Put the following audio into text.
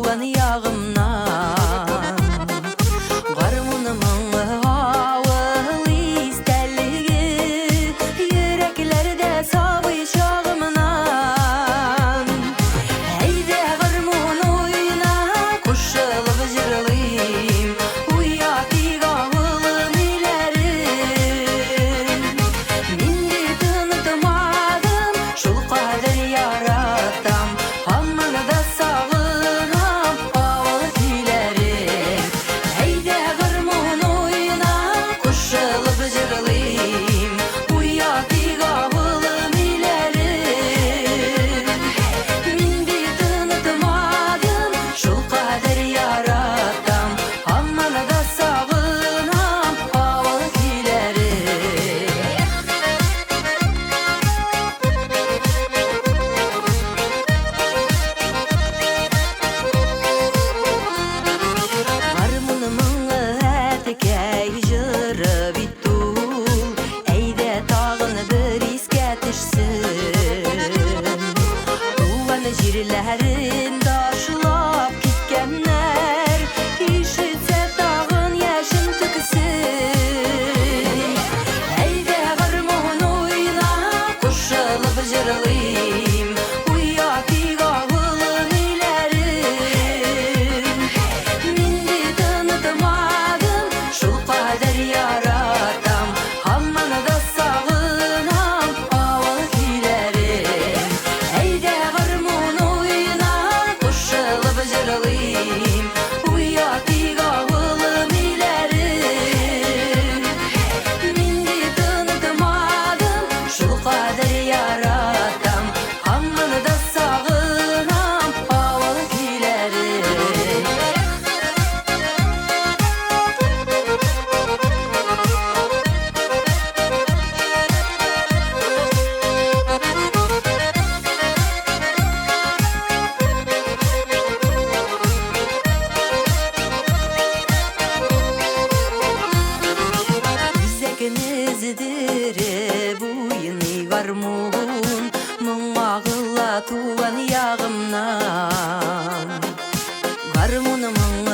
tuğan yağımdan. Garmunumun ağıl isterliği yüreklerde sabı çağımdan. Heyde garmun oyna koşulup jırlayım, uyatı ağılım ilerim. Mindi tanıtmadım şul kader yaratam, hammını da sağınam ağıl dilerim. Heyde garmun oyna koşulup jırlayım, uyatı ağılım ilerim. Mindi tanıtmadım şul kader yaratam, hammını da sağınam ağıl dilerim. Garmunumun etekey jırı bitul, eyde tağını bir iske tişsin. Tuğan jirlerin taşlap kitkenler, işitse tağın yaşın tüksin. Eyde garmun oyna koşulup jırlayım, uyatı ağılım ilerim. Mindi tanıtmadım şul kader yaratam, hammını da sağınam ağıl dilerim. Heyde garmun oyna koşulup jırlayım, uyatı ağılım ilerim. Mindi tanıtmadım şul kader yaratam, hammını da sağınam ağıl dilerim. Bizekimizdir bu yeni garmun, mun ağılla tuğan yağımdan. Garmunumun